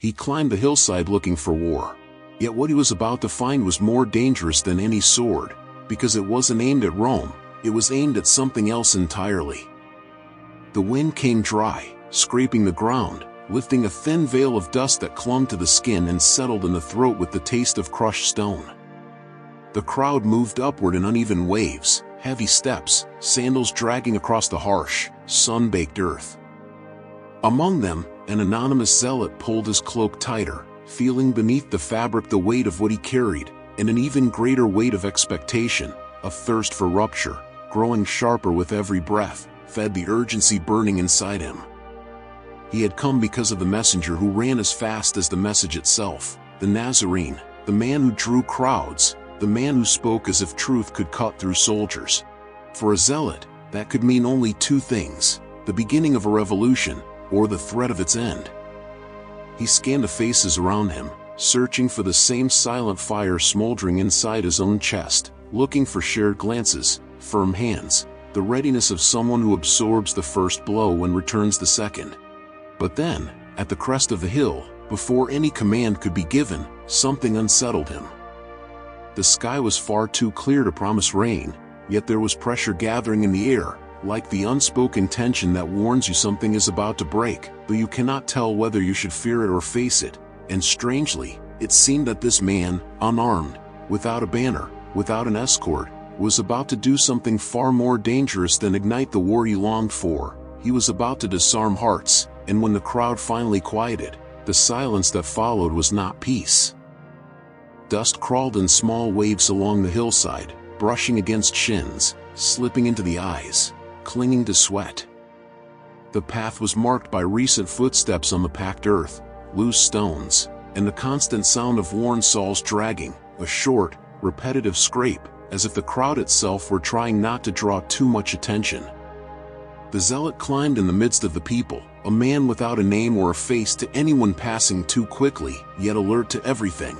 He climbed the hillside looking for war. Yet what he was about to find was more dangerous than any sword, because it wasn't aimed at Rome, it was aimed at something else entirely. The wind came dry, scraping the ground, lifting a thin veil of dust that clung to the skin and settled in the throat with the taste of crushed stone. The crowd moved upward in uneven waves, heavy steps, sandals dragging across the harsh, sun-baked earth. Among them, an anonymous zealot pulled his cloak tighter, feeling beneath the fabric the weight of what he carried, and an even greater weight of expectation, a thirst for rupture, growing sharper with every breath, fed the urgency burning inside him. He had come because of the messenger who ran as fast as the message itself, the Nazarene, the man who drew crowds, the man who spoke as if truth could cut through soldiers. For a zealot, that could mean only two things: the beginning of a revolution, or the threat of its end. He scanned the faces around him, searching for the same silent fire smoldering inside his own chest, looking for shared glances, firm hands, the readiness of someone who absorbs the first blow and returns the second. But then, at the crest of the hill, before any command could be given, something unsettled him. The sky was far too clear to promise rain, yet there was pressure gathering in the air, like the unspoken tension that warns you something is about to break, though you cannot tell whether you should fear it or face it. And strangely, it seemed that this man, unarmed, without a banner, without an escort, was about to do something far more dangerous than ignite the war he longed for. He was about to disarm hearts, and when the crowd finally quieted, the silence that followed was not peace. Dust crawled in small waves along the hillside, brushing against shins, slipping into the eyes, clinging to sweat. The path was marked by recent footsteps on the packed earth, loose stones, and the constant sound of worn soles dragging, a short, repetitive scrape, as if the crowd itself were trying not to draw too much attention. The zealot climbed in the midst of the people, a man without a name or a face to anyone passing too quickly, yet alert to everything.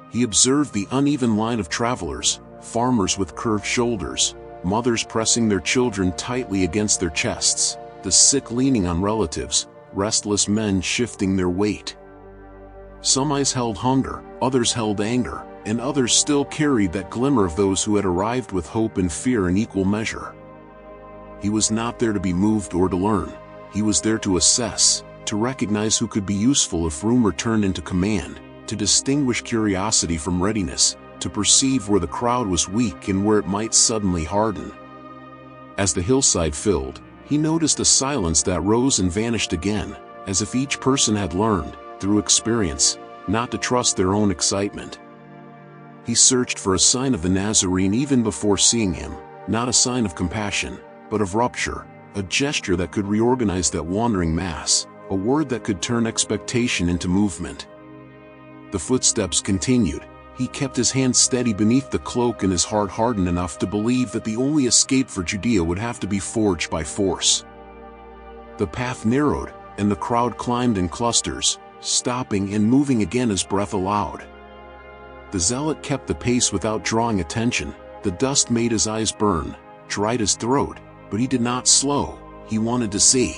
He observed the uneven line of travelers, farmers with curved shoulders, mothers pressing their children tightly against their chests, the sick leaning on relatives, restless men shifting their weight. Some eyes held hunger, others held anger, and others still carried that glimmer of those who had arrived with hope and fear in equal measure. He was not there to be moved or to learn. He was there to assess, to recognize who could be useful if rumor turned into command, to distinguish curiosity from readiness, to perceive where the crowd was weak and where it might suddenly harden. As the hillside filled, he noticed a silence that rose and vanished again, as if each person had learned, through experience, not to trust their own excitement. He searched for a sign of the Nazarene even before seeing him, not a sign of compassion, but of rupture, a gesture that could reorganize that wandering mass, a word that could turn expectation into movement. The footsteps continued. He kept his hand steady beneath the cloak and his heart hardened enough to believe that the only escape for Judea would have to be forged by force. The path narrowed, and the crowd climbed in clusters, stopping and moving again as breath allowed. The zealot kept the pace without drawing attention. The dust made his eyes burn, dried his throat, but he did not slow. He wanted to see.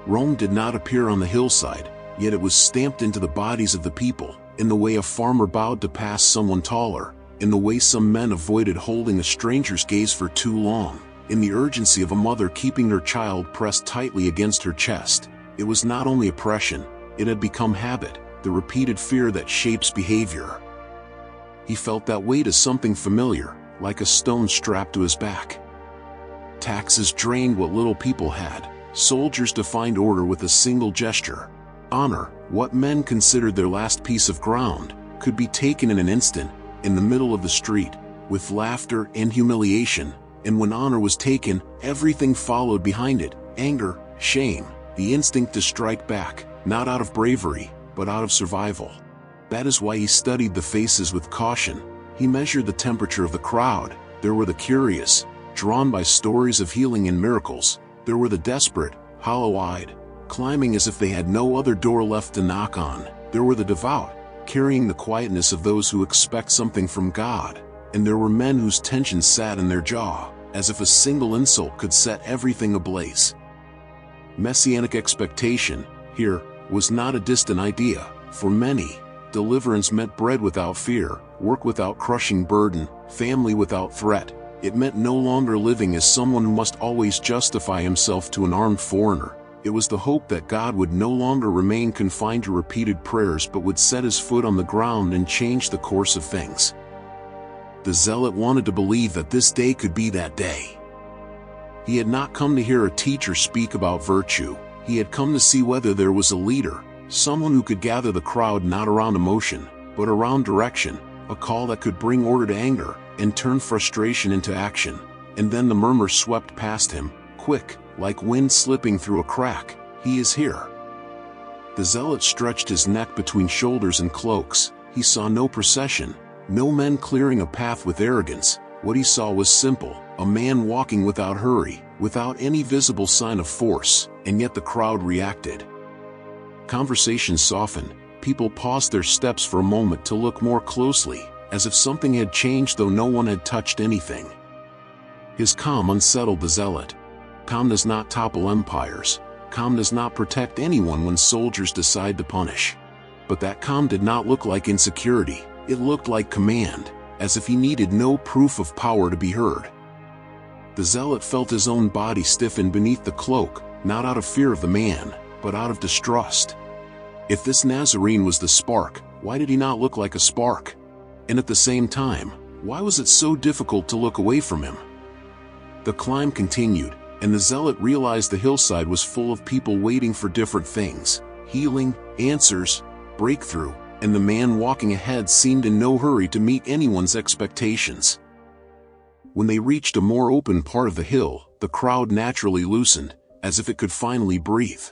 Rome did not appear on the hillside, yet it was stamped into the bodies of the people, in the way a farmer bowed to pass someone taller, in the way some men avoided holding a stranger's gaze for too long, in the urgency of a mother keeping her child pressed tightly against her chest. It was not only oppression, it had become habit, the repeated fear that shapes behavior. He felt that weight as something familiar, like a stone strapped to his back. Taxes drained what little people had. Soldiers defined order with a single gesture. Honor, what men considered their last piece of ground, could be taken in an instant, in the middle of the street, with laughter and humiliation, and when honor was taken, everything followed behind it: anger, shame, the instinct to strike back, not out of bravery, but out of survival. That is why he studied the faces with caution. He measured the temperature of the crowd. There were the curious, drawn by stories of healing and miracles. There were the desperate, hollow-eyed, climbing as if they had no other door left to knock on. There were the devout, carrying the quietness of those who expect something from God. And there were men whose tension sat in their jaw, as if a single insult could set everything ablaze. Messianic expectation, here, was not a distant idea. For many, deliverance meant bread without fear, work without crushing burden, family without threat. It meant no longer living as someone who must always justify himself to an armed foreigner. It was the hope that God would no longer remain confined to repeated prayers but would set his foot on the ground and change the course of things. The zealot wanted to believe that this day could be that day. He had not come to hear a teacher speak about virtue. He had come to see whether there was a leader, someone who could gather the crowd not around emotion, but around direction, a call that could bring order to anger and turn frustration into action. And then the murmur swept past him, quick, like wind slipping through a crack. He is here. The zealot stretched his neck between shoulders and cloaks. He saw no procession, no men clearing a path with arrogance. What he saw was simple, a man walking without hurry, without any visible sign of force, and yet the crowd reacted. Conversations softened. People paused their steps for a moment to look more closely, as if something had changed though no one had touched anything. His calm unsettled the zealot. Calm does not topple empires. Calm does not protect anyone when soldiers decide to punish. But that calm did not look like insecurity. It looked like command, as if he needed no proof of power to be heard. The zealot felt his own body stiffen beneath the cloak, not out of fear of the man, but out of distrust. If this Nazarene was the spark, why did he not look like a spark? And at the same time, why was it so difficult to look away from him? The climb continued, and the zealot realized the hillside was full of people waiting for different things: healing, answers, breakthrough, and the man walking ahead seemed in no hurry to meet anyone's expectations. When they reached a more open part of the hill, the crowd naturally loosened, as if it could finally breathe.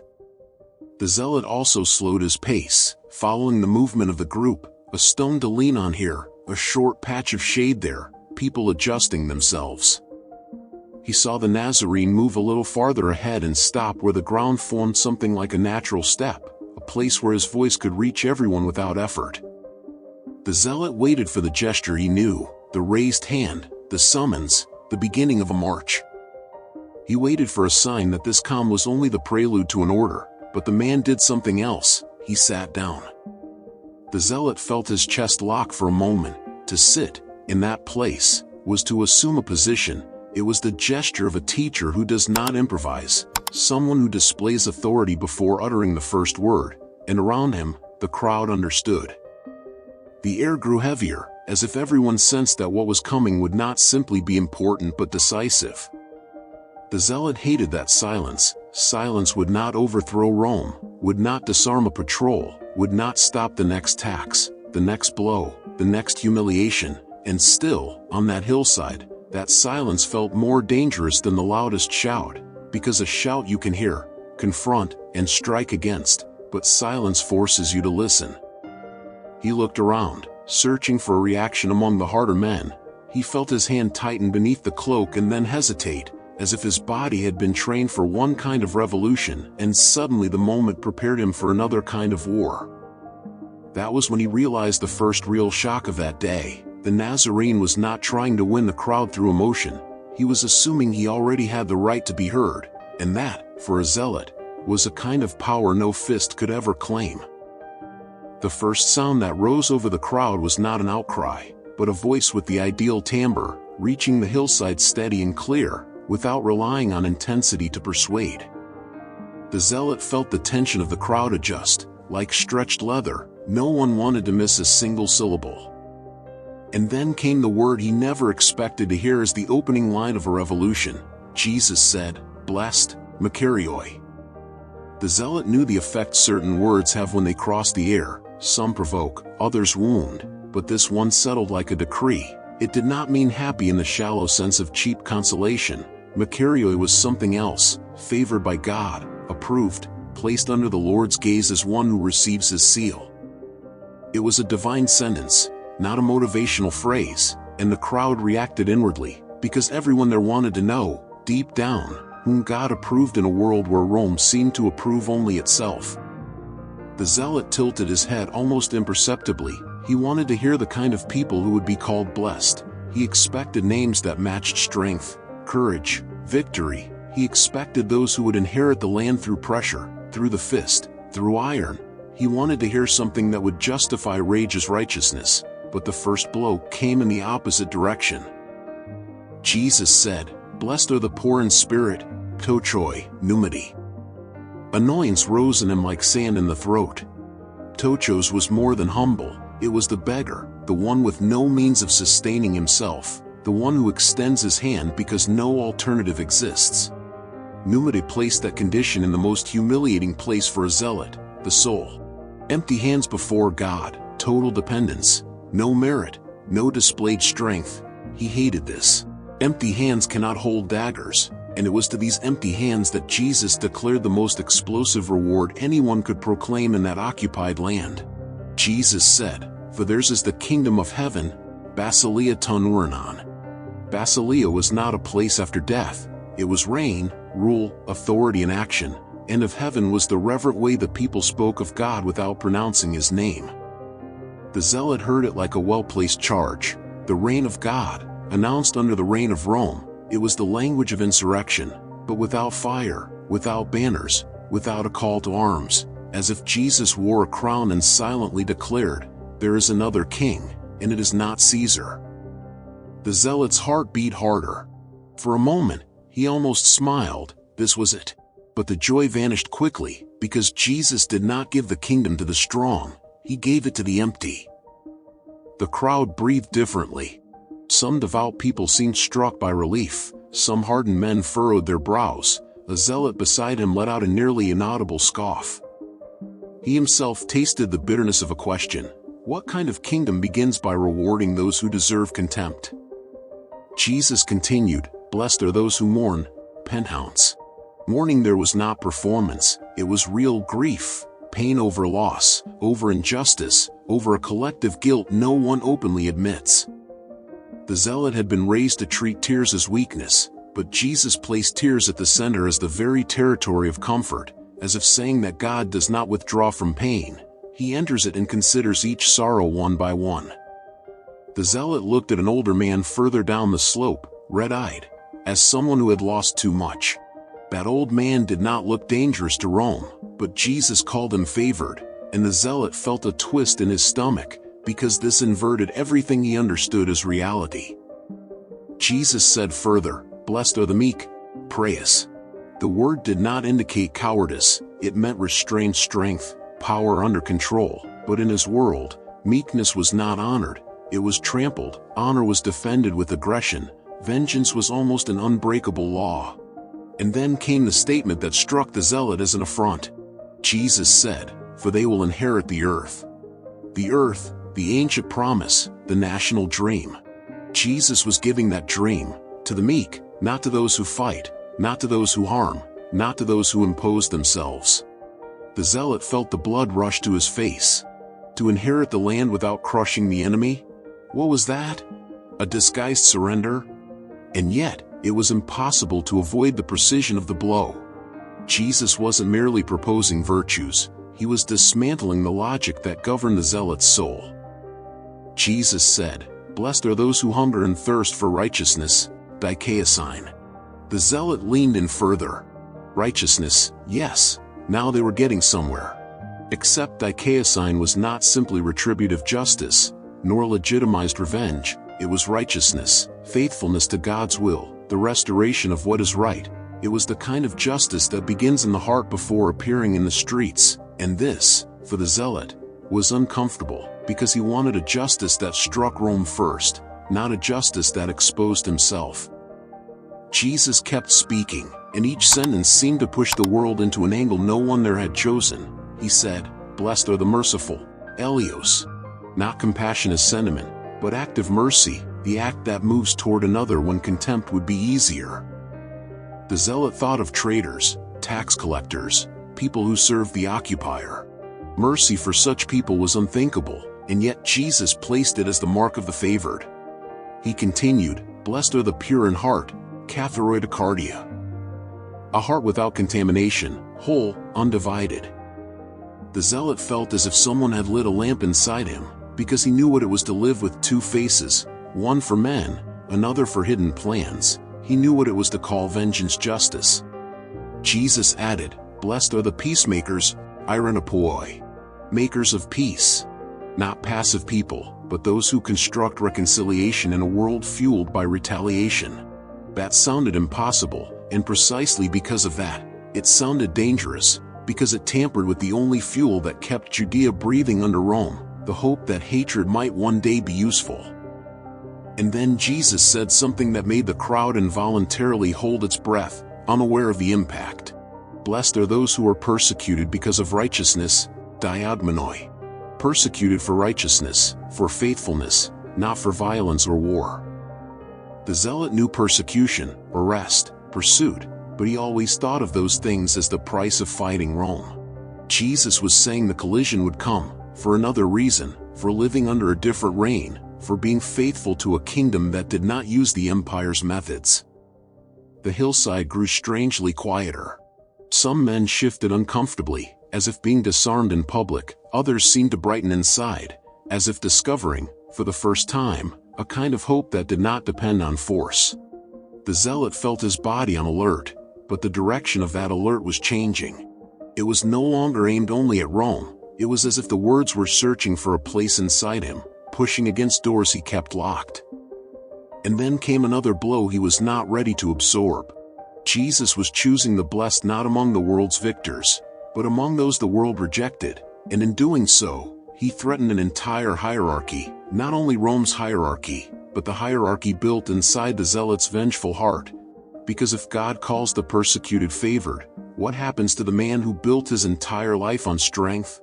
The zealot also slowed his pace, following the movement of the group. A stone to lean on here, a short patch of shade there, people adjusting themselves. He saw the Nazarene move a little farther ahead and stop where the ground formed something like a natural step, a place where his voice could reach everyone without effort. The zealot waited for the gesture he knew, the raised hand, the summons, the beginning of a march. He waited for a sign that this calm was only the prelude to an order, but the man did something else. He sat down. The zealot felt his chest lock for a moment. To sit, in that place, was to assume a position. It was the gesture of a teacher who does not improvise, someone who displays authority before uttering the first word, and around him, the crowd understood. The air grew heavier, as if everyone sensed that what was coming would not simply be important but decisive. The zealot hated that silence. Silence would not overthrow Rome, would not disarm a patrol, would not stop the next tax, the next blow, the next humiliation. And still, on that hillside, that silence felt more dangerous than the loudest shout, because a shout you can hear, confront, and strike against, but silence forces you to listen. He looked around, searching for a reaction among the harder men. He felt his hand tighten beneath the cloak and then hesitate, as if his body had been trained for one kind of revolution, and suddenly the moment prepared him for another kind of war. That was when he realized the first real shock of that day. The Nazarene was not trying to win the crowd through emotion. He was assuming he already had the right to be heard, and that, for a zealot, was a kind of power no fist could ever claim. The first sound that rose over the crowd was not an outcry, but a voice with the ideal timbre, reaching the hillside steady and clear, without relying on intensity to persuade. The zealot felt the tension of the crowd adjust, like stretched leather. No one wanted to miss a single syllable. And then came the word he never expected to hear as the opening line of a revolution. Jesus said, "Blessed, Makarioi." The zealot knew the effect certain words have when they cross the air. Some provoke, others wound, but this one settled like a decree. It did not mean happy in the shallow sense of cheap consolation. Makarioi was something else, favored by God, approved, placed under the Lord's gaze as one who receives his seal. It was a divine sentence, not a motivational phrase, and the crowd reacted inwardly, because everyone there wanted to know, deep down, whom God approved in a world where Rome seemed to approve only itself. The zealot tilted his head almost imperceptibly. He wanted to hear the kind of people who would be called blessed. He expected names that matched strength, courage, victory. He expected those who would inherit the land through pressure, through the fist, through iron. He wanted to hear something that would justify rage as righteousness, but the first blow came in the opposite direction. Jesus said, "Blessed are the poor in spirit, tochoi, pneumati." Annoyance rose in him like sand in the throat. Tochos was more than humble, it was the beggar, the one with no means of sustaining himself, the one who extends his hand because no alternative exists. Pneumati placed that condition in the most humiliating place for a zealot, the soul. Empty hands before God, total dependence, no merit, no displayed strength. He hated this. Empty hands cannot hold daggers, and it was to these empty hands that Jesus declared the most explosive reward anyone could proclaim in that occupied land. Jesus said, "For theirs is the kingdom of heaven," Basileia ton uranon. Basileia was not a place after death, it was reign, rule, authority and action, and of heaven was the reverent way the people spoke of God without pronouncing his name. The zealot heard it like a well-placed charge. The reign of God, announced under the reign of Rome, it was the language of insurrection, but without fire, without banners, without a call to arms, as if Jesus wore a crown and silently declared, "There is another king, and it is not Caesar." The zealot's heart beat harder. For a moment, he almost smiled, this was it. But the joy vanished quickly, because Jesus did not give the kingdom to the strong, he gave it to the empty. The crowd breathed differently. Some devout people seemed struck by relief, some hardened men furrowed their brows, a zealot beside him let out a nearly inaudible scoff. He himself tasted the bitterness of a question. What kind of kingdom begins by rewarding those who deserve contempt? Jesus continued, "Blessed are those who mourn," penthouse. Mourning there was not performance, it was real grief, pain over loss, over injustice, over a collective guilt no one openly admits. The zealot had been raised to treat tears as weakness, but Jesus placed tears at the center as the very territory of comfort, as if saying that God does not withdraw from pain, he enters it and considers each sorrow one by one. The zealot looked at an older man further down the slope, red-eyed, as someone who had lost too much. That old man did not look dangerous to Rome, but Jesus called him favored, and the zealot felt a twist in his stomach, because this inverted everything he understood as reality. Jesus said further, "Blessed are the meek," praise. The word did not indicate cowardice, it meant restrained strength, power under control, but in his world, meekness was not honored, it was trampled, honor was defended with aggression, vengeance was almost an unbreakable law. And then came the statement that struck the zealot as an affront. Jesus said, "For they will inherit the earth." The earth, the ancient promise, the national dream. Jesus was giving that dream to the meek, not to those who fight, not to those who harm, not to those who impose themselves. The zealot felt the blood rush to his face. To inherit the land without crushing the enemy? What was that? A disguised surrender? And yet, it was impossible to avoid the precision of the blow. Jesus wasn't merely proposing virtues, he was dismantling the logic that governed the zealot's soul. Jesus said, "Blessed are those who hunger and thirst for righteousness," dikaiosine. The zealot leaned in further. Righteousness, yes, now they were getting somewhere. Except dikaiosine was not simply retributive justice, nor legitimized revenge, it was righteousness, faithfulness to God's will, the restoration of what is right. It was the kind of justice that begins in the heart before appearing in the streets, and this, for the zealot, was uncomfortable, because he wanted a justice that struck Rome first, not a justice that exposed himself. Jesus kept speaking, and each sentence seemed to push the world into an angle no one there had chosen. He said, "Blessed are the merciful," eleos. Not compassion as sentiment, but active mercy, the act that moves toward another when contempt would be easier. The zealot thought of traitors, tax collectors, people who served the occupier. Mercy for such people was unthinkable, and yet Jesus placed it as the mark of the favored. He continued, "Blessed are the pure in heart," katharoidocardia. A heart without contamination, whole, undivided. The zealot felt as if someone had lit a lamp inside him, because he knew what it was to live with two faces, one for men, another for hidden plans. He knew what it was to call vengeance justice. Jesus added, "Blessed are the peacemakers," ironopoi, makers of peace. Not passive people, but those who construct reconciliation in a world fueled by retaliation. That sounded impossible, and precisely because of that, it sounded dangerous, because it tampered with the only fuel that kept Judea breathing under Rome, the hope that hatred might one day be useful. And then Jesus said something that made the crowd involuntarily hold its breath, unaware of the impact. Blessed are those who are persecuted because of righteousness, diadmonoi. Persecuted for righteousness, for faithfulness, not for violence or war. The zealot knew persecution, arrest, pursuit, but he always thought of those things as the price of fighting Rome. Jesus was saying the collision would come, for another reason, for living under a different reign, for being faithful to a kingdom that did not use the empire's methods. The hillside grew strangely quieter. Some men shifted uncomfortably, as if being disarmed in public. Others seemed to brighten inside, as if discovering, for the first time, a kind of hope that did not depend on force. The zealot felt his body on alert, but the direction of that alert was changing. It was no longer aimed only at Rome. It was as if the words were searching for a place inside him, pushing against doors he kept locked. And then came another blow he was not ready to absorb. Jesus was choosing the blessed not among the world's victors, but among those the world rejected, and in doing so, he threatened an entire hierarchy, not only Rome's hierarchy, but the hierarchy built inside the zealot's vengeful heart. Because if God calls the persecuted favored, what happens to the man who built his entire life on strength?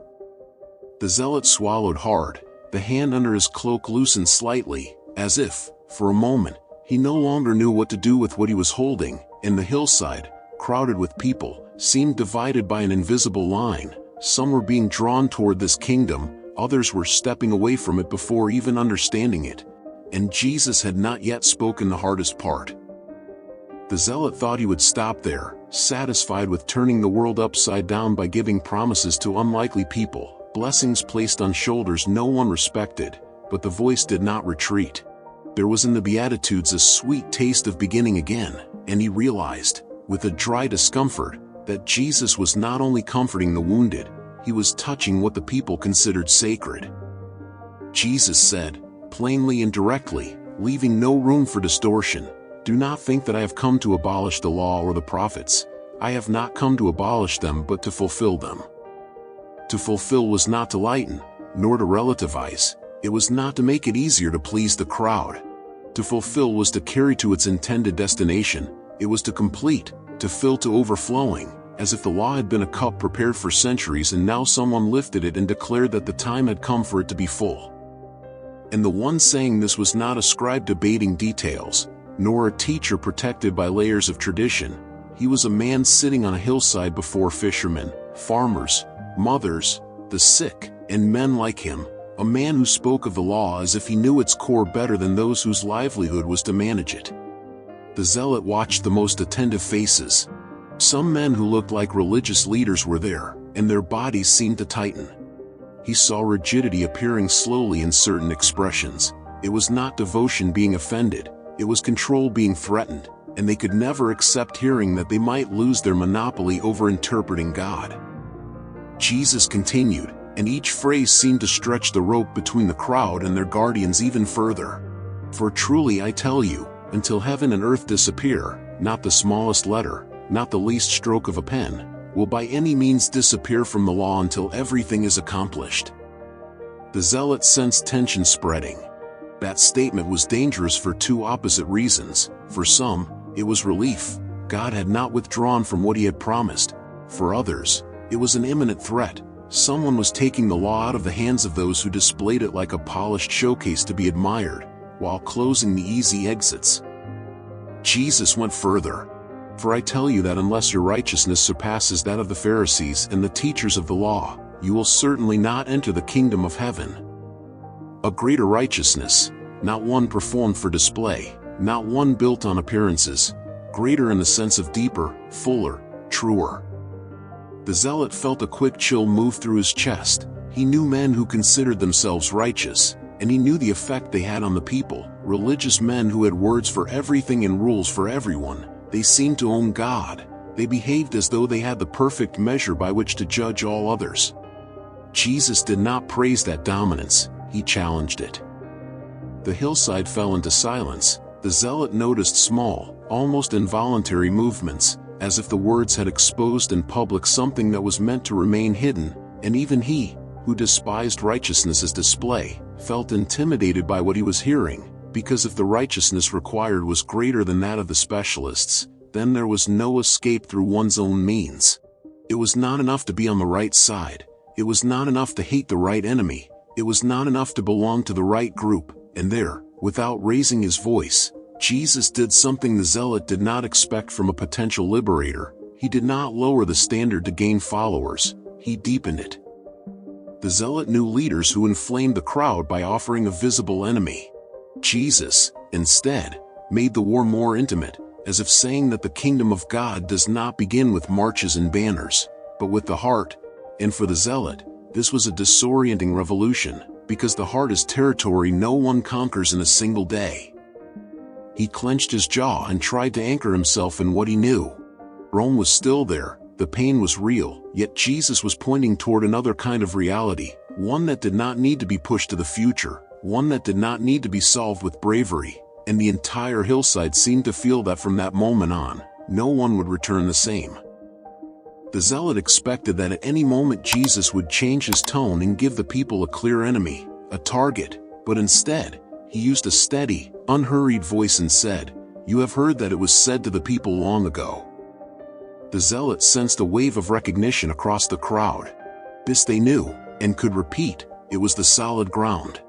The zealot swallowed hard, the hand under his cloak loosened slightly, as if, for a moment, he no longer knew what to do with what he was holding, and the hillside, crowded with people, seemed divided by an invisible line. Some were being drawn toward this kingdom, others were stepping away from it before even understanding it. And Jesus had not yet spoken the hardest part. The zealot thought he would stop there, satisfied with turning the world upside down by giving promises to unlikely people, blessings placed on shoulders no one respected, but the voice did not retreat. There was in the Beatitudes a sweet taste of beginning again, and he realized, with a dry discomfort, that Jesus was not only comforting the wounded, he was touching what the people considered sacred. Jesus said, plainly and directly, leaving no room for distortion, "Do not think that I have come to abolish the law or the prophets. I have not come to abolish them but to fulfill them." To fulfill was not to lighten, nor to relativize. It was not to make it easier to please the crowd. To fulfill was to carry to its intended destination. It was to complete, to fill to overflowing, as if the law had been a cup prepared for centuries and now someone lifted it and declared that the time had come for it to be full. And the one saying this was not a scribe debating details, nor a teacher protected by layers of tradition. He was a man sitting on a hillside before fishermen, farmers, mothers, the sick, and men like him, a man who spoke of the law as if he knew its core better than those whose livelihood was to manage it. The zealot watched the most attentive faces. Some men who looked like religious leaders were there, and their bodies seemed to tighten. He saw rigidity appearing slowly in certain expressions. It was not devotion being offended, it was control being threatened, and they could never accept hearing that they might lose their monopoly over interpreting God. Jesus continued, and each phrase seemed to stretch the rope between the crowd and their guardians even further. "For truly I tell you, until heaven and earth disappear, not the smallest letter, not the least stroke of a pen, will by any means disappear from the law until everything is accomplished." The zealot sensed tension spreading. That statement was dangerous for two opposite reasons. For some, it was relief. God had not withdrawn from what he had promised. For others, it was an imminent threat. Someone was taking the law out of the hands of those who displayed it like a polished showcase to be admired, while closing the easy exits. Jesus went further. "For I tell you that unless your righteousness surpasses that of the Pharisees and the teachers of the law, you will certainly not enter the kingdom of heaven." A greater righteousness, not one performed for display, not one built on appearances, greater in the sense of deeper, fuller, truer. The zealot felt a quick chill move through his chest. He knew men who considered themselves righteous, and he knew the effect they had on the people. Religious men who had words for everything and rules for everyone. They seemed to own God, They behaved as though they had the perfect measure by which to judge all others. Jesus did not praise that dominance, he challenged it. The hillside fell into silence. The zealot noticed small, almost involuntary movements, as if the words had exposed in public something that was meant to remain hidden, and even he, who despised righteousness as display, felt intimidated by what he was hearing, because if the righteousness required was greater than that of the specialists, then there was no escape through one's own means. It was not enough to be on the right side. It was not enough to hate the right enemy. It was not enough to belong to the right group, and there, without raising his voice, Jesus did something the zealot did not expect from a potential liberator. He did not lower the standard to gain followers, he deepened it. The zealot knew leaders who inflamed the crowd by offering a visible enemy. Jesus, instead, made the war more intimate, as if saying that the kingdom of God does not begin with marches and banners, but with the heart. And for the zealot, this was a disorienting revolution, because the heart is territory no one conquers in a single day. He clenched his jaw and tried to anchor himself in what he knew. Rome was still there, the pain was real, yet Jesus was pointing toward another kind of reality, one that did not need to be pushed to the future, one that did not need to be solved with bravery, and the entire hillside seemed to feel that from that moment on, no one would return the same. The zealot expected that at any moment Jesus would change his tone and give the people a clear enemy, a target, but instead, he used a steady, unhurried voice and said, "You have heard that it was said to the people long ago." The zealot sensed a wave of recognition across the crowd. This they knew, and could repeat. It was the solid ground.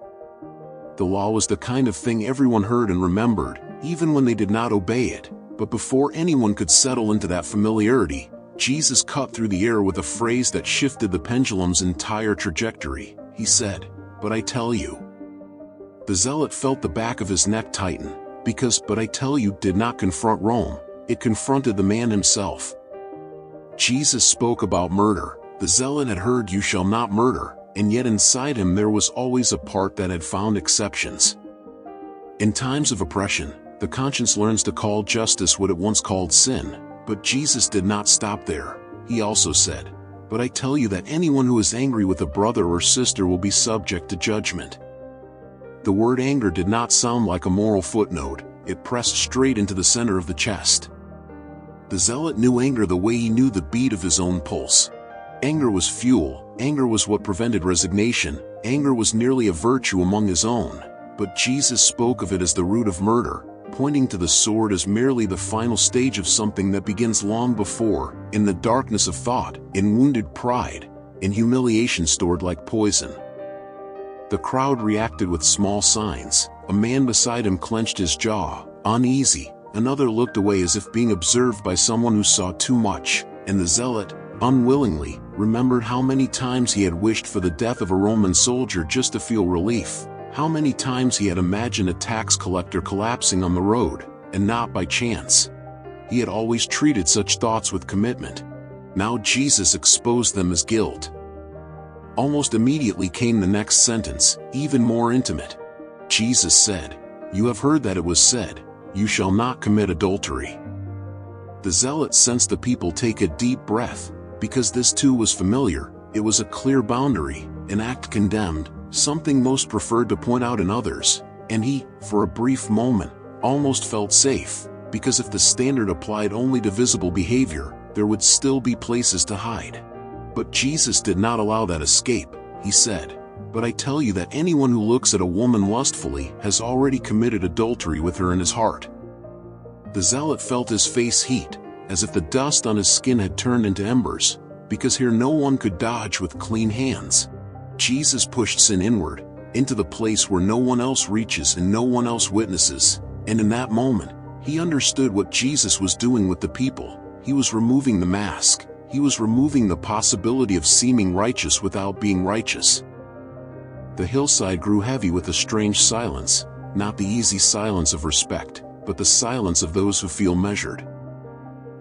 The law was the kind of thing everyone heard and remembered, even when they did not obey it. But before anyone could settle into that familiarity, Jesus cut through the air with a phrase that shifted the pendulum's entire trajectory. He said, "But I tell you." The zealot felt the back of his neck tighten, because "but I tell you" did not confront Rome, it confronted the man himself. Jesus spoke about murder. The zealot had heard "you shall not murder," and yet inside him there was always a part that had found exceptions. In times of oppression, the conscience learns to call justice what it once called sin, but Jesus did not stop there. He also said, "But I tell you that anyone who is angry with a brother or sister will be subject to judgment." The word anger did not sound like a moral footnote, it pressed straight into the center of the chest. The zealot knew anger the way he knew the beat of his own pulse. Anger was fuel, anger was what prevented resignation, anger was nearly a virtue among his own, but Jesus spoke of it as the root of murder, pointing to the sword as merely the final stage of something that begins long before, in the darkness of thought, in wounded pride, in humiliation stored like poison. The crowd reacted with small signs. A man beside him clenched his jaw, uneasy. Another looked away as if being observed by someone who saw too much, and the zealot, unwillingly, remembered how many times he had wished for the death of a Roman soldier just to feel relief, how many times he had imagined a tax collector collapsing on the road, and not by chance. He had always treated such thoughts with commitment. Now Jesus exposed them as guilt. Almost immediately came the next sentence, even more intimate. Jesus said, "You have heard that it was said, 'You shall not commit adultery.'" The zealot sensed the people take a deep breath, because this too was familiar. It was a clear boundary, an act condemned, something most preferred to point out in others, and he, for a brief moment, almost felt safe, because if the standard applied only to visible behavior, there would still be places to hide. But Jesus did not allow that escape. He said, "But I tell you that anyone who looks at a woman lustfully has already committed adultery with her in his heart." The zealot felt his face heat, as if the dust on his skin had turned into embers, because here no one could dodge with clean hands. Jesus pushed sin inward, into the place where no one else reaches and no one else witnesses, and in that moment, he understood what Jesus was doing with the people. He was removing the mask. He was removing the possibility of seeming righteous without being righteous. The hillside grew heavy with a strange silence, not the easy silence of respect, but the silence of those who feel measured.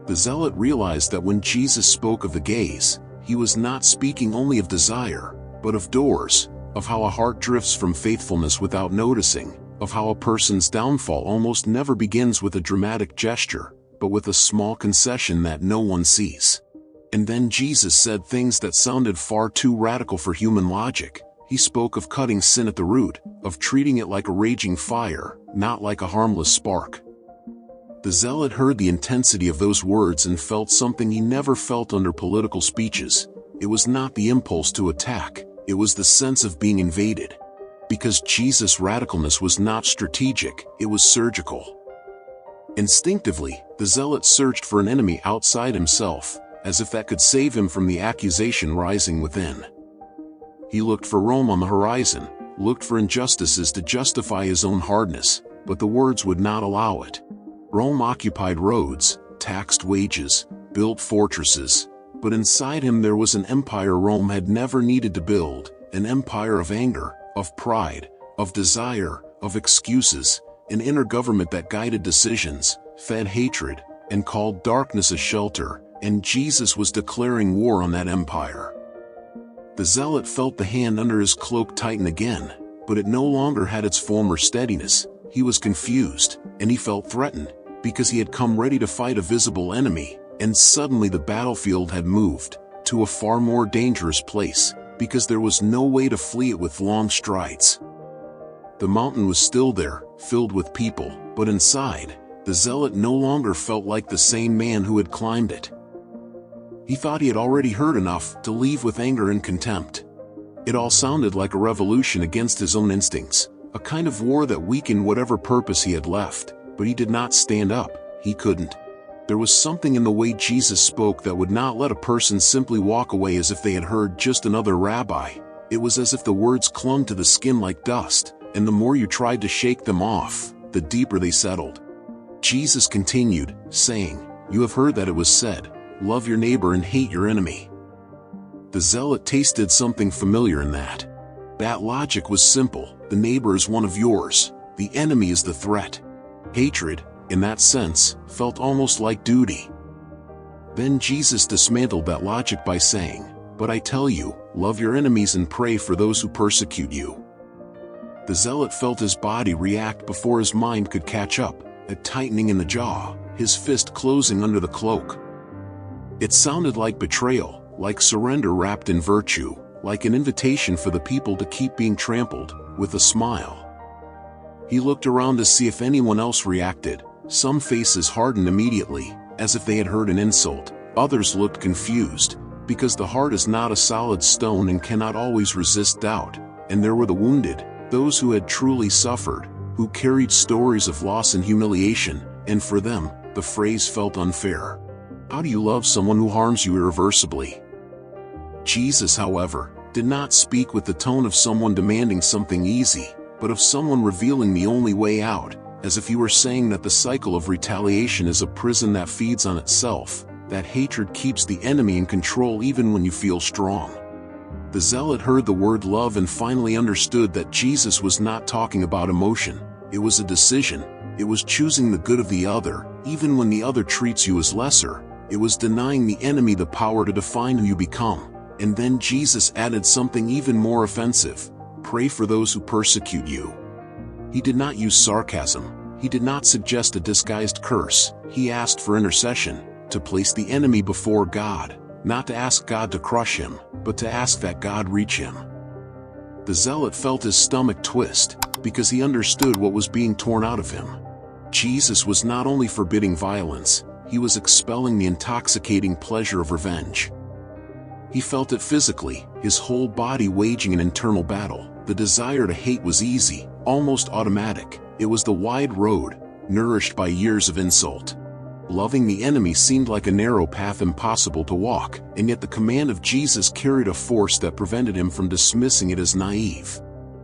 The zealot realized that when Jesus spoke of the gaze, he was not speaking only of desire, but of doors, of how a heart drifts from faithfulness without noticing, of how a person's downfall almost never begins with a dramatic gesture, but with a small concession that no one sees. And then Jesus said things that sounded far too radical for human logic. He spoke of cutting sin at the root, of treating it like a raging fire, not like a harmless spark. The zealot heard the intensity of those words and felt something he never felt under political speeches. It was not the impulse to attack, it was the sense of being invaded. Because Jesus' radicalness was not strategic, it was surgical. Instinctively, the zealot searched for an enemy outside himself, as if that could save him from the accusation rising within. He looked for Rome on the horizon, looked for injustices to justify his own hardness, but the words would not allow it. Rome occupied roads, taxed wages, built fortresses, but inside him there was an empire Rome had never needed to build, an empire of anger, of pride, of desire, of excuses, an inner government that guided decisions, fed hatred, and called darkness a shelter, and Jesus was declaring war on that empire. The zealot felt the hand under his cloak tighten again, but it no longer had its former steadiness. He was confused, and he felt threatened, because he had come ready to fight a visible enemy, and suddenly the battlefield had moved to a far more dangerous place, because there was no way to flee it with long strides. The mountain was still there, filled with people, but inside, the zealot no longer felt like the same man who had climbed it. He thought he had already heard enough to leave with anger and contempt. It all sounded like a revolution against his own instincts, a kind of war that weakened whatever purpose he had left, but he did not stand up, he couldn't. There was something in the way Jesus spoke that would not let a person simply walk away as if they had heard just another rabbi. It was as if the words clung to the skin like dust, and the more you tried to shake them off, the deeper they settled. Jesus continued, saying, "You have heard that it was said, 'Love your neighbor and hate your enemy.'" The zealot tasted something familiar in that. That logic was simple. The neighbor is one of yours, the enemy is the threat. Hatred, in that sense, felt almost like duty. Then Jesus dismantled that logic by saying, "But I tell you, love your enemies and pray for those who persecute you." The zealot felt his body react before his mind could catch up, a tightening in the jaw, his fist closing under the cloak. It sounded like betrayal, like surrender wrapped in virtue, like an invitation for the people to keep being trampled, with a smile. He looked around to see if anyone else reacted. Some faces hardened immediately, as if they had heard an insult. Others looked confused, because the heart is not a solid stone and cannot always resist doubt. And there were the wounded, those who had truly suffered, who carried stories of loss and humiliation, and for them, the phrase felt unfair. How do you love someone who harms you irreversibly? Jesus, however, did not speak with the tone of someone demanding something easy, but of someone revealing the only way out, as if he were saying that the cycle of retaliation is a prison that feeds on itself, that hatred keeps the enemy in control even when you feel strong. The zealot heard the word love and finally understood that Jesus was not talking about emotion. It was a decision. It was choosing the good of the other, even when the other treats you as lesser. It was denying the enemy the power to define who you become. And then Jesus added something even more offensive. Pray for those who persecute you. He did not use sarcasm. He did not suggest a disguised curse. He asked for intercession, to place the enemy before God, not to ask God to crush him, but to ask that God reach him. The zealot felt his stomach twist, because he understood what was being torn out of him. Jesus was not only forbidding violence, he was expelling the intoxicating pleasure of revenge. He felt it physically, his whole body waging an internal battle. The desire to hate was easy, almost automatic. It was the wide road, nourished by years of insult. Loving the enemy seemed like a narrow path impossible to walk, and yet the command of Jesus carried a force that prevented him from dismissing it as naive.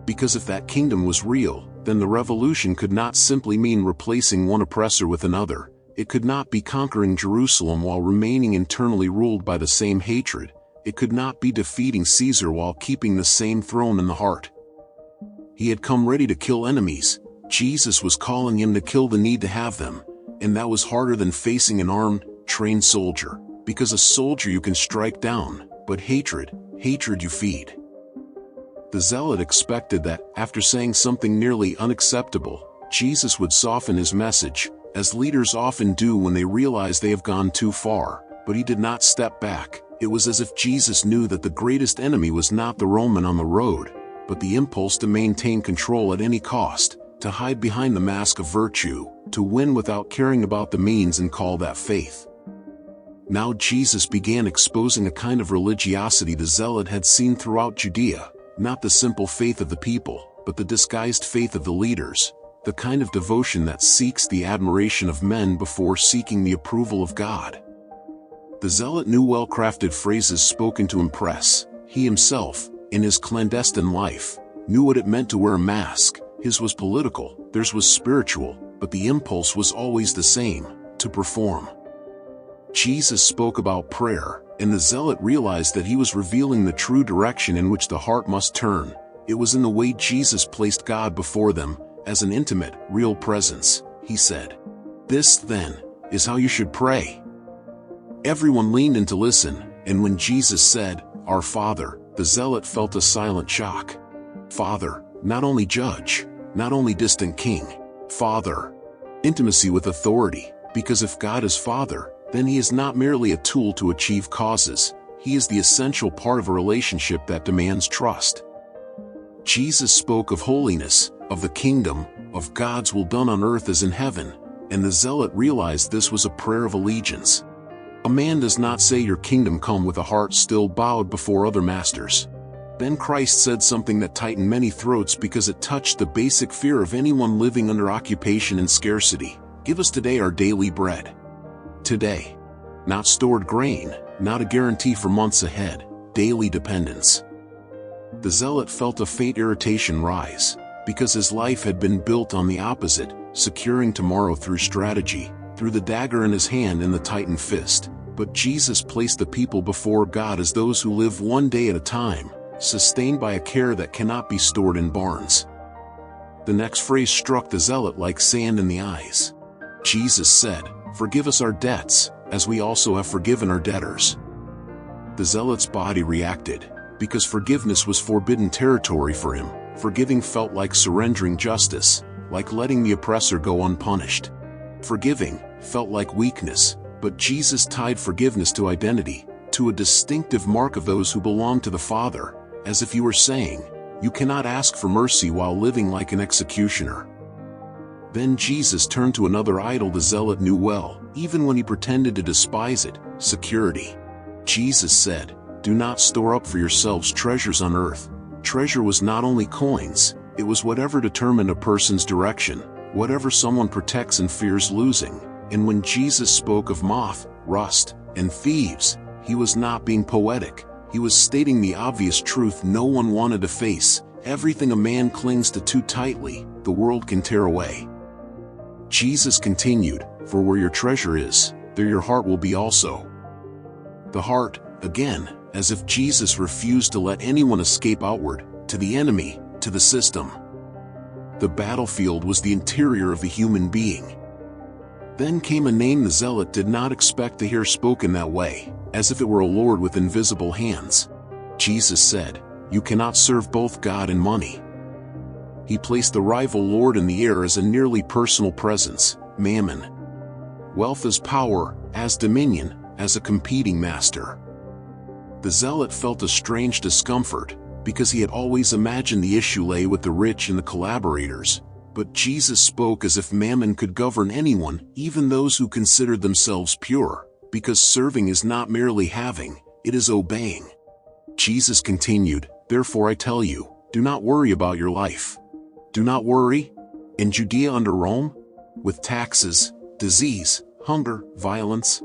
Because if that kingdom was real, then the revolution could not simply mean replacing one oppressor with another. It could not be conquering Jerusalem while remaining internally ruled by the same hatred. It could not be defeating Caesar while keeping the same throne in the heart. He had come ready to kill enemies. Jesus was calling him to kill the need to have them, and that was harder than facing an armed, trained soldier, because a soldier you can strike down, but hatred you feed. The zealot expected that, after saying something nearly unacceptable, Jesus would soften his message, as leaders often do when they realize they have gone too far, but he did not step back. It was as if Jesus knew that the greatest enemy was not the Roman on the road, but the impulse to maintain control at any cost, to hide behind the mask of virtue, to win without caring about the means and call that faith. Now Jesus began exposing a kind of religiosity the zealot had seen throughout Judea, not the simple faith of the people, but the disguised faith of the leaders, the kind of devotion that seeks the admiration of men before seeking the approval of God. The zealot knew well-crafted phrases spoken to impress. He himself, in his clandestine life, knew what it meant to wear a mask. His was political, theirs was spiritual, but the impulse was always the same, to perform. Jesus spoke about prayer, and the zealot realized that he was revealing the true direction in which the heart must turn. It was in the way Jesus placed God before them, as an intimate, real presence. He said, "This, then, is how you should pray." Everyone leaned in to listen, and when Jesus said, "Our Father," the zealot felt a silent shock. Father, not only judge, not only distant king. Father. Intimacy with authority, because if God is Father, then he is not merely a tool to achieve causes, he is the essential part of a relationship that demands trust. Jesus spoke of holiness, of the kingdom, of God's will done on earth as in heaven, and the zealot realized this was a prayer of allegiance. A man does not say your kingdom come with a heart still bowed before other masters. Then Christ said something that tightened many throats because it touched the basic fear of anyone living under occupation and scarcity. Give us today our daily bread. Today. Not stored grain, not a guarantee for months ahead, daily dependence. The zealot felt a faint irritation rise, because his life had been built on the opposite, securing tomorrow through strategy, through the dagger in his hand and the tightened fist. But Jesus placed the people before God as those who live one day at a time, sustained by a care that cannot be stored in barns. The next phrase struck the zealot like sand in the eyes. Jesus said, "Forgive us our debts, as we also have forgiven our debtors." The zealot's body reacted, because forgiveness was forbidden territory for him. Forgiving felt like surrendering justice, like letting the oppressor go unpunished. Forgiving felt like weakness, but Jesus tied forgiveness to identity, to a distinctive mark of those who belong to the Father, as if he were saying, "You cannot ask for mercy while living like an executioner." Then Jesus turned to another idol the zealot knew well, even when he pretended to despise it: security. Jesus said, "Do not store up for yourselves treasures on earth." Treasure was not only coins, it was whatever determined a person's direction, whatever someone protects and fears losing. And when Jesus spoke of moth, rust, and thieves, he was not being poetic. He was stating the obvious truth no one wanted to face: everything a man clings to too tightly, the world can tear away. Jesus continued, "For where your treasure is, there your heart will be also." The heart, again, as if Jesus refused to let anyone escape outward, to the enemy, to the system. The battlefield was the interior of the human being. Then came a name the zealot did not expect to hear spoken that way, as if it were a lord with invisible hands. Jesus said, "You cannot serve both God and money." He placed the rival lord in the air as a nearly personal presence: Mammon. Wealth as power, as dominion, as a competing master. The zealot felt a strange discomfort, because he had always imagined the issue lay with the rich and the collaborators. But Jesus spoke as if Mammon could govern anyone, even those who considered themselves pure, because serving is not merely having, it is obeying. Jesus continued, "Therefore I tell you, do not worry about your life." Do not worry? In Judea under Rome? With taxes, disease, hunger, violence?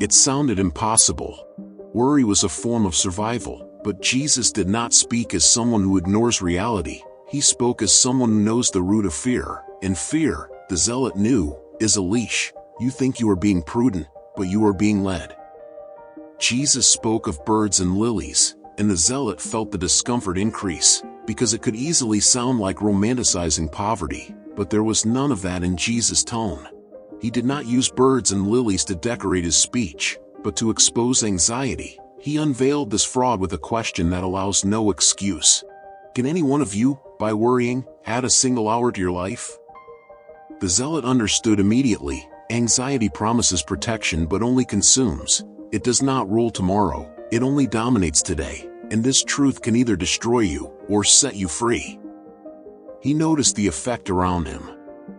It sounded impossible. Worry was a form of survival, but Jesus did not speak as someone who ignores reality. He spoke as someone who knows the root of fear, and fear, the zealot knew, is a leash. You think you are being prudent, but you are being led. Jesus spoke of birds and lilies, and the zealot felt the discomfort increase, because it could easily sound like romanticizing poverty, but there was none of that in Jesus' tone. He did not use birds and lilies to decorate his speech, but to expose anxiety. He unveiled this fraud with a question that allows no excuse. Can any one of you, by worrying, add a single hour to your life? The zealot understood immediately. Anxiety promises protection but only consumes. It does not rule tomorrow, it only dominates today, and this truth can either destroy you or set you free. He noticed the effect around him.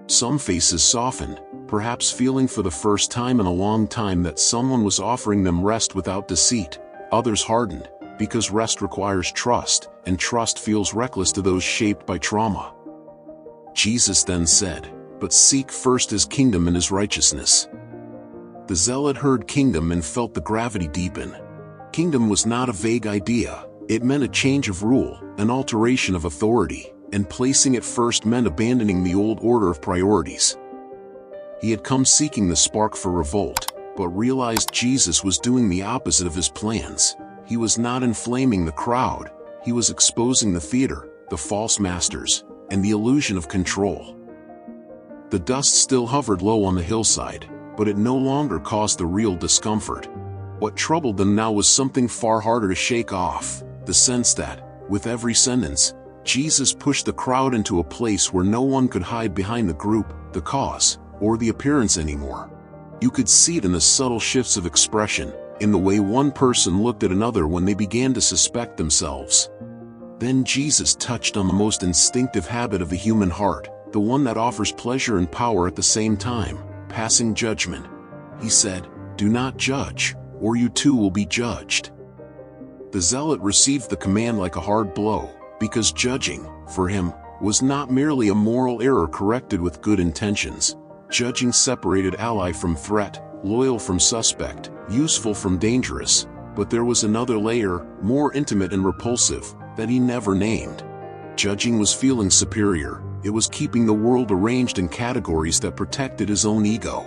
Some faces softened, perhaps feeling for the first time in a long time that someone was offering them rest without deceit. Others hardened, because rest requires trust, and trust feels reckless to those shaped by trauma. Jesus then said, "But seek first his kingdom and his righteousness." The zealot heard kingdom and felt the gravity deepen. Kingdom was not a vague idea, it meant a change of rule, an alteration of authority, and placing it first meant abandoning the old order of priorities. He had come seeking the spark for revolt, but realized Jesus was doing the opposite of his plans. He was not inflaming the crowd, he was exposing the theater, the false masters, and the illusion of control. The dust still hovered low on the hillside, but it no longer caused the real discomfort. What troubled them now was something far harder to shake off, the sense that, with every sentence, Jesus pushed the crowd into a place where no one could hide behind the group, the cause, or the appearance anymore. You could see it in the subtle shifts of expression, in the way one person looked at another when they began to suspect themselves. Then Jesus touched on the most instinctive habit of the human heart, the one that offers pleasure and power at the same time, passing judgment. He said, "Do not judge, or you too will be judged." The zealot received the command like a hard blow, because judging, for him, was not merely a moral error corrected with good intentions. Judging separated ally from threat, loyal from suspect, useful from dangerous, but there was another layer, more intimate and repulsive, that he never named. Judging was feeling superior, it was keeping the world arranged in categories that protected his own ego.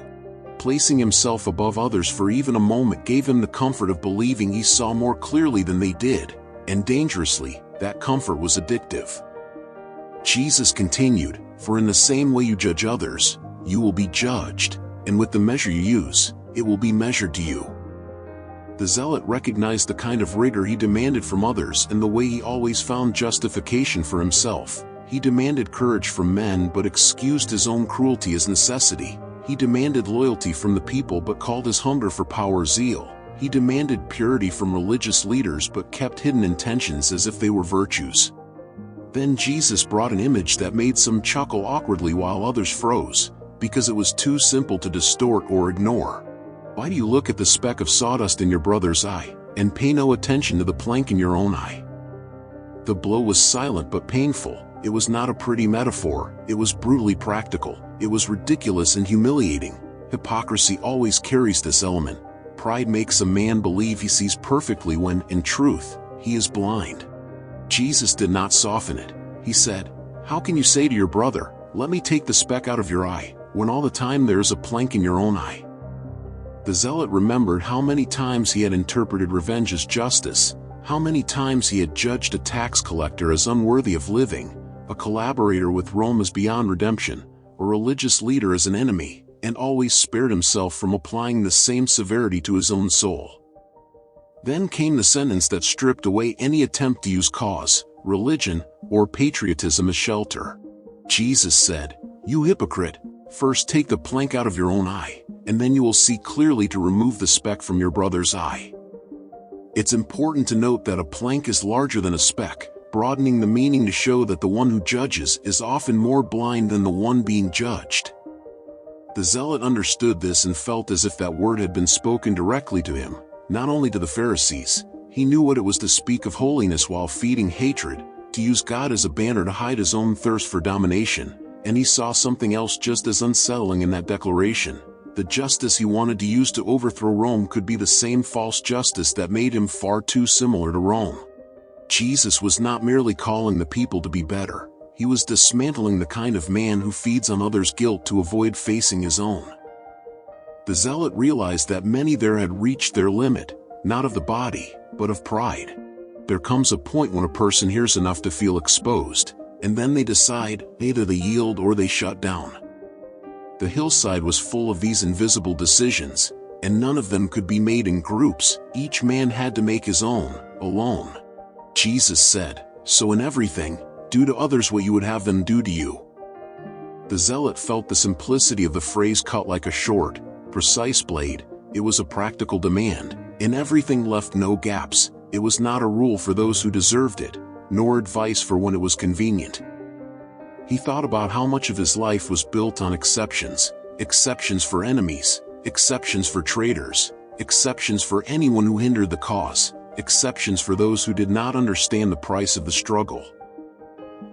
Placing himself above others for even a moment gave him the comfort of believing he saw more clearly than they did, and dangerously, that comfort was addictive. Jesus continued, "For in the same way you judge others, you will be judged, and with the measure you use, it will be measured to you." The zealot recognized the kind of rigor he demanded from others and the way he always found justification for himself. He demanded courage from men but excused his own cruelty as necessity. He demanded loyalty from the people but called his hunger for power zeal. He demanded purity from religious leaders but kept hidden intentions as if they were virtues. Then Jesus brought an image that made some chuckle awkwardly while others froze, because it was too simple to distort or ignore. Why do you look at the speck of sawdust in your brother's eye, and pay no attention to the plank in your own eye? The blow was silent but painful. It was not a pretty metaphor, it was brutally practical. It was ridiculous and humiliating. Hypocrisy always carries this element. Pride makes a man believe he sees perfectly when, in truth, he is blind. Jesus did not soften it. He said, "How can you say to your brother, 'Let me take the speck out of your eye,' when all the time there is a plank in your own eye?" The zealot remembered how many times he had interpreted revenge as justice, how many times he had judged a tax collector as unworthy of living, a collaborator with Rome as beyond redemption, a religious leader as an enemy, and always spared himself from applying the same severity to his own soul. Then came the sentence that stripped away any attempt to use cause, religion, or patriotism as shelter. Jesus said, "You hypocrite, first take the plank out of your own eye, and then you will see clearly to remove the speck from your brother's eye." It's important to note that a plank is larger than a speck, broadening the meaning to show that the one who judges is often more blind than the one being judged. The zealot understood this and felt as if that word had been spoken directly to him, not only to the Pharisees. He knew what it was to speak of holiness while feeding hatred, to use God as a banner to hide his own thirst for domination, and he saw something else just as unsettling in that declaration. The justice he wanted to use to overthrow Rome could be the same false justice that made him far too similar to Rome. Jesus was not merely calling the people to be better, he was dismantling the kind of man who feeds on others' guilt to avoid facing his own. The zealot realized that many there had reached their limit, not of the body, but of pride. There comes a point when a person hears enough to feel exposed, and then they decide, either they yield or they shut down. The hillside was full of these invisible decisions, and none of them could be made in groups. Each man had to make his own, alone. Jesus said, "So in everything, do to others what you would have them do to you." The zealot felt the simplicity of the phrase cut like a short, precise blade. It was a practical demand, and everything left no gaps. It was not a rule for those who deserved it, nor advice for when it was convenient. He thought about how much of his life was built on exceptions. Exceptions for enemies, exceptions for traitors, exceptions for anyone who hindered the cause, exceptions for those who did not understand the price of the struggle.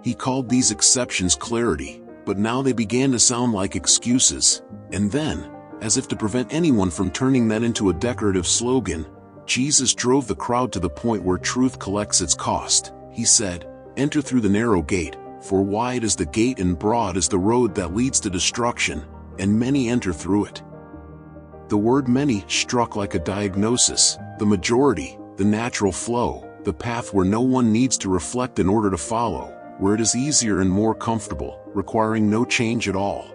He called these exceptions clarity, but now they began to sound like excuses. And then, as if to prevent anyone from turning that into a decorative slogan, Jesus drove the crowd to the point where truth collects its cost. He said, "Enter through the narrow gate, for wide is the gate and broad is the road that leads to destruction, and many enter through it." The word many struck like a diagnosis. The majority, the natural flow, the path where no one needs to reflect in order to follow, where it is easier and more comfortable, requiring no change at all.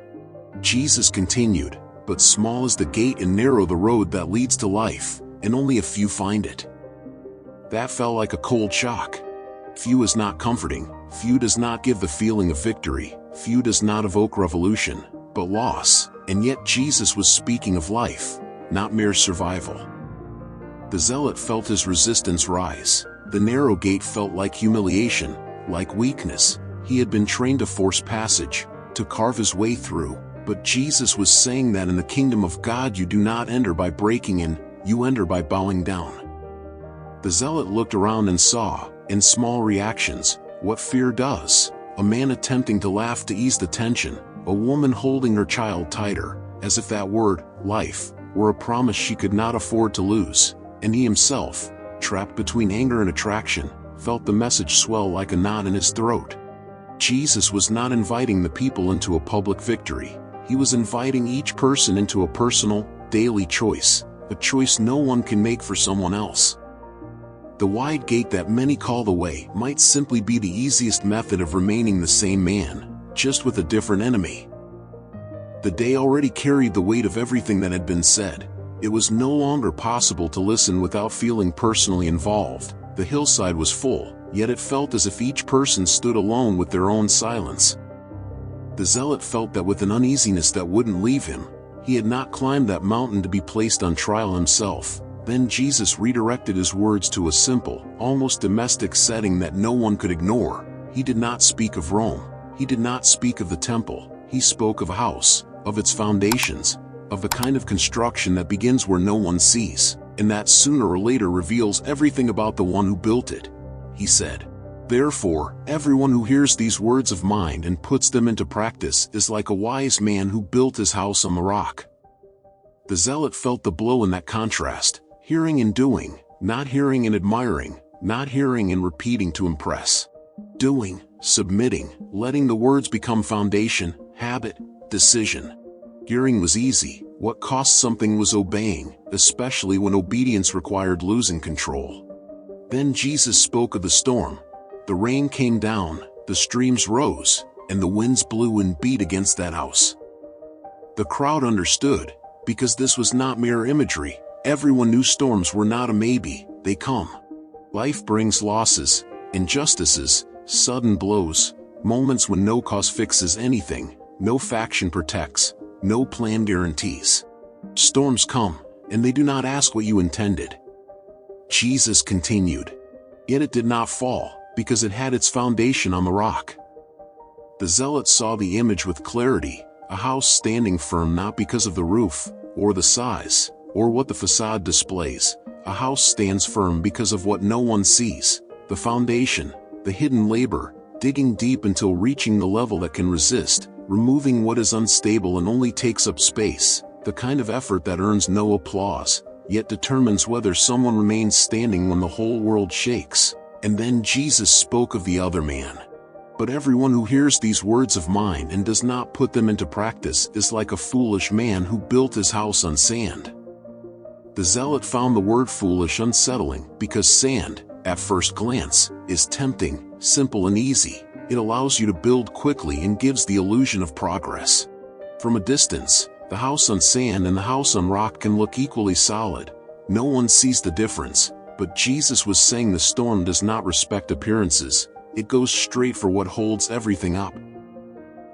Jesus continued, "But small is the gate and narrow the road that leads to life, and only a few find it." That fell like a cold shock. Few is not comforting. Few does not give the feeling of victory. Few does not evoke revolution, but loss. And yet Jesus was speaking of life, not mere survival. The zealot felt his resistance rise. The narrow gate felt like humiliation, like weakness. He had been trained to force passage, to carve his way through. But Jesus was saying that in the kingdom of God you do not enter by breaking in, you enter by bowing down. The zealot looked around and saw, in small reactions, what fear does. A man attempting to laugh to ease the tension, a woman holding her child tighter, as if that word, life, were a promise she could not afford to lose. And he himself, trapped between anger and attraction, felt the message swell like a knot in his throat. Jesus was not inviting the people into a public victory. He was inviting each person into a personal, daily choice, a choice no one can make for someone else. The wide gate that many call the way might simply be the easiest method of remaining the same man, just with a different enemy. The day already carried the weight of everything that had been said. It was no longer possible to listen without feeling personally involved. The hillside was full, yet it felt as if each person stood alone with their own silence. The zealot felt that with an uneasiness that wouldn't leave him. He had not climbed that mountain to be placed on trial himself. Then Jesus redirected his words to a simple, almost domestic setting that no one could ignore. He did not speak of Rome. He did not speak of the temple. He spoke of a house, of its foundations, of the kind of construction that begins where no one sees, and that sooner or later reveals everything about the one who built it. He said, "Therefore, everyone who hears these words of mine and puts them into practice is like a wise man who built his house on the rock." The zealot felt the blow in that contrast. Hearing and doing, not hearing and admiring, not hearing and repeating to impress. Doing, submitting, letting the words become foundation, habit, decision. Hearing was easy. What cost something was obeying, especially when obedience required losing control. Then Jesus spoke of the storm. The rain came down, the streams rose, and the winds blew and beat against that house. The crowd understood, because this was not mere imagery. Everyone knew storms were not a maybe, they come. Life brings losses, injustices, sudden blows, moments when no cause fixes anything, no faction protects, no plan guarantees. Storms come, and they do not ask what you intended. Jesus continued. Yet it did not fall, because it had its foundation on the rock. The zealot saw the image with clarity, a house standing firm not because of the roof, or the size, or what the facade displays. A house stands firm because of what no one sees, the foundation, the hidden labor, digging deep until reaching the level that can resist, removing what is unstable and only takes up space, the kind of effort that earns no applause, yet determines whether someone remains standing when the whole world shakes. And then Jesus spoke of the other man. But everyone who hears these words of mine and does not put them into practice is like a foolish man who built his house on sand. The zealot found the word foolish unsettling because sand, at first glance, is tempting, simple and easy. It allows you to build quickly and gives the illusion of progress. From a distance, the house on sand and the house on rock can look equally solid. No one sees the difference, but Jesus was saying the storm does not respect appearances. It goes straight for what holds everything up.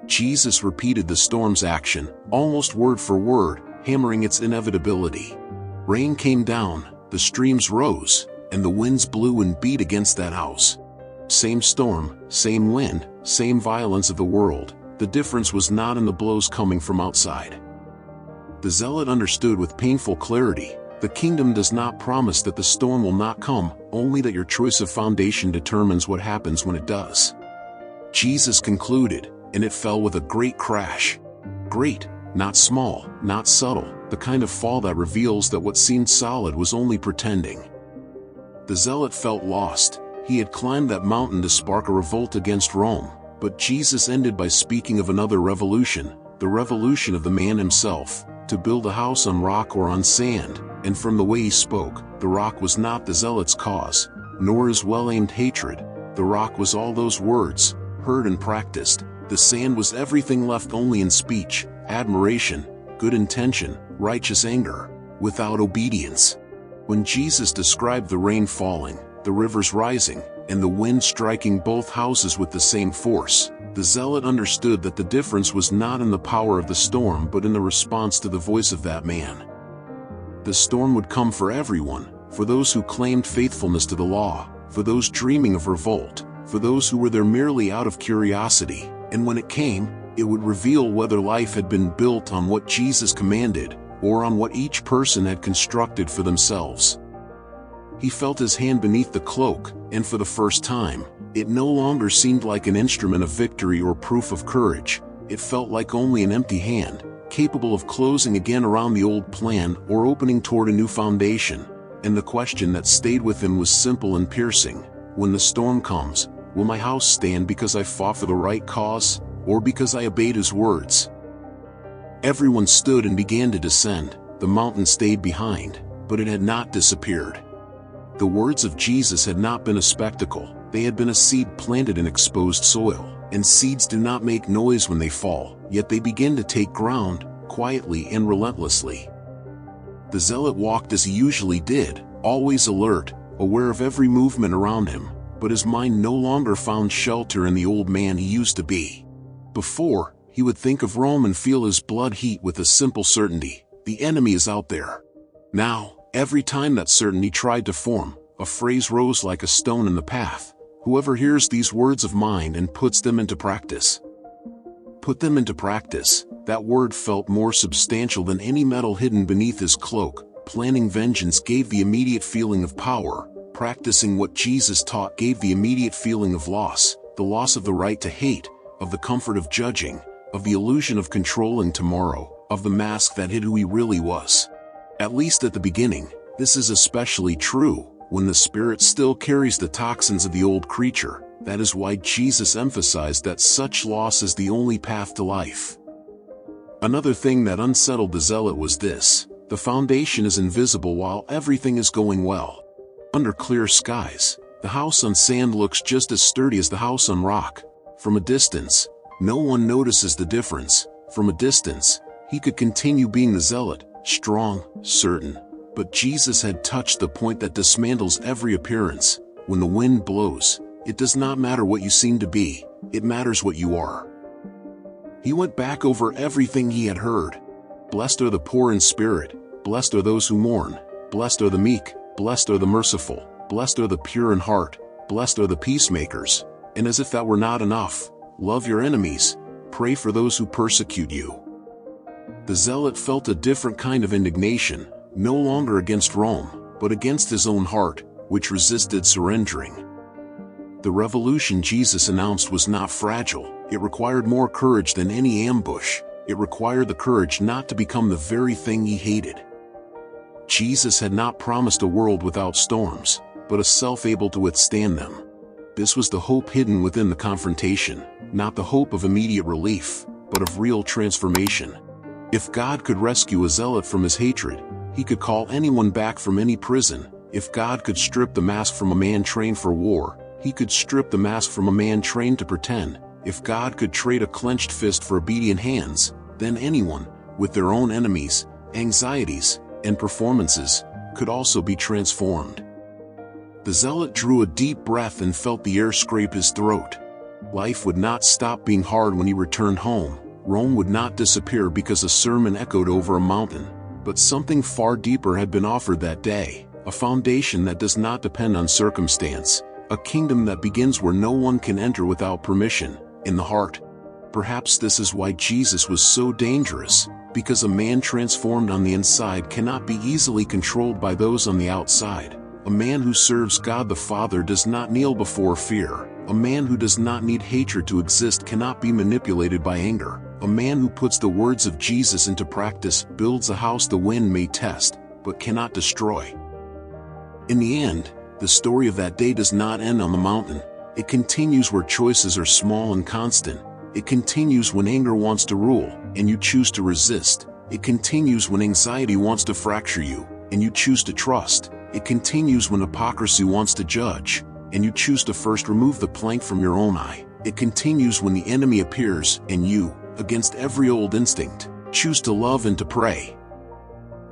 Jesus repeated the storm's action, almost word for word, hammering its inevitability. Rain came down, the streams rose, and the winds blew and beat against that house. Same storm, same wind, same violence of the world. The difference was not in the blows coming from outside. The zealot understood with painful clarity, the kingdom does not promise that the storm will not come, only that your choice of foundation determines what happens when it does. Jesus concluded, and it fell with a great crash. Great, not small, not subtle, the kind of fall that reveals that what seemed solid was only pretending. The zealot felt lost. He had climbed that mountain to spark a revolt against Rome, but Jesus ended by speaking of another revolution, the revolution of the man himself, to build a house on rock or on sand, and from the way he spoke, the rock was not the zealot's cause, nor his well-aimed hatred. The rock was all those words, heard and practiced. The sand was everything left only in speech, admiration, good intention, righteous anger, without obedience. When Jesus described the rain falling, the rivers rising, and the wind striking both houses with the same force, the zealot understood that the difference was not in the power of the storm but in the response to the voice of that man. The storm would come for everyone, for those who claimed faithfulness to the law, for those dreaming of revolt, for those who were there merely out of curiosity, and when it came, it would reveal whether life had been built on what Jesus commanded, or on what each person had constructed for themselves. He felt his hand beneath the cloak, and for the first time, it no longer seemed like an instrument of victory or proof of courage. It felt like only an empty hand, capable of closing again around the old plan or opening toward a new foundation. And the question that stayed with him was simple and piercing. When the storm comes, will my house stand because I fought for the right cause, or because I obeyed his words? Everyone stood and began to descend. The mountain stayed behind, but it had not disappeared. The words of Jesus had not been a spectacle, they had been a seed planted in exposed soil, and seeds do not make noise when they fall, yet they begin to take ground, quietly and relentlessly. The zealot walked as he usually did, always alert, aware of every movement around him, but his mind no longer found shelter in the old man he used to be. Before, he would think of Rome and feel his blood heat with a simple certainty: the enemy is out there. Now, every time that certainty tried to form, a phrase rose like a stone in the path: whoever hears these words of mine and puts them into practice. Put them into practice. That word felt more substantial than any metal hidden beneath his cloak. Planning vengeance gave the immediate feeling of power. Practicing what Jesus taught gave the immediate feeling of loss, the loss of the right to hate, of the comfort of judging, of the illusion of controlling tomorrow, of the mask that hid who he really was. At least at the beginning, this is especially true when the spirit still carries the toxins of the old creature. That is why Jesus emphasized that such loss is the only path to life. Another thing that unsettled the zealot was this: the foundation is invisible while everything is going well. Under clear skies, the house on sand looks just as sturdy as the house on rock. From a distance, no one notices the difference. From a distance, he could continue being the zealot, strong, certain. But Jesus had touched the point that dismantles every appearance. When the wind blows, it does not matter what you seem to be, it matters what you are. He went back over everything he had heard. Blessed are the poor in spirit, blessed are those who mourn, blessed are the meek, blessed are the merciful, blessed are the pure in heart, blessed are the peacemakers. And as if that were not enough, love your enemies, pray for those who persecute you. The zealot felt a different kind of indignation, no longer against Rome, but against his own heart, which resisted surrendering. The revolution Jesus announced was not fragile. It required more courage than any ambush. It required the courage not to become the very thing he hated. Jesus had not promised a world without storms, but a self able to withstand them. This was the hope hidden within the confrontation, not the hope of immediate relief, but of real transformation. If God could rescue a zealot from his hatred, he could call anyone back from any prison. If God could strip the mask from a man trained for war, he could strip the mask from a man trained to pretend. If God could trade a clenched fist for obedient hands, then anyone, with their own enemies, anxieties, and performances, could also be transformed. The zealot drew a deep breath and felt the air scrape his throat. Life would not stop being hard when he returned home. Rome would not disappear because a sermon echoed over a mountain. But something far deeper had been offered that day, a foundation that does not depend on circumstance, a kingdom that begins where no one can enter without permission, in the heart. Perhaps this is why Jesus was so dangerous, because a man transformed on the inside cannot be easily controlled by those on the outside. A man who serves God the Father does not kneel before fear. A man who does not need hatred to exist cannot be manipulated by anger. A man who puts the words of Jesus into practice builds a house the wind may test, but cannot destroy. In the end, the story of that day does not end on the mountain. It continues where choices are small and constant. It continues when anger wants to rule, and you choose to resist. It continues when anxiety wants to fracture you, and you choose to trust. It continues when hypocrisy wants to judge, and you choose to first remove the plank from your own eye. It continues when the enemy appears, and you, against every old instinct, choose to love and to pray.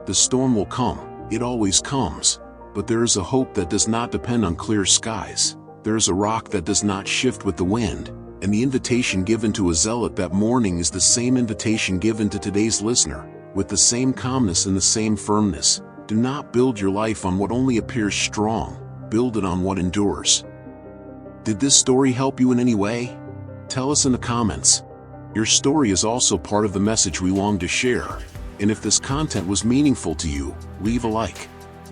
The storm will come, it always comes, but there is a hope that does not depend on clear skies. There is a rock that does not shift with the wind, and the invitation given to a zealot that morning is the same invitation given to today's listener, with the same calmness and the same firmness. Do not build your life on what only appears strong, build it on what endures. Did this story help you in any way? Tell us in the comments. Your story is also part of the message we long to share, and if this content was meaningful to you, leave a like.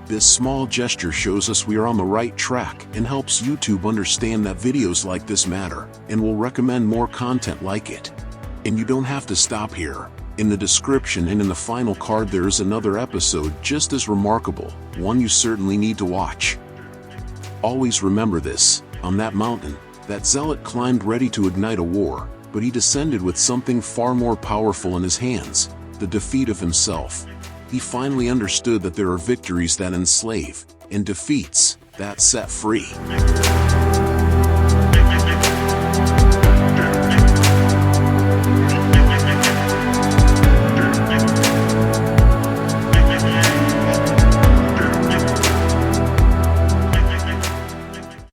This small gesture shows us we are on the right track and helps YouTube understand that videos like this matter, and will recommend more content like it. And you don't have to stop here. In the description and in the final card there is another episode just as remarkable, one you certainly need to watch. Always remember this: on that mountain, that zealot climbed ready to ignite a war, but he descended with something far more powerful in his hands, the defeat of himself. He finally understood that there are victories that enslave, and defeats that set free.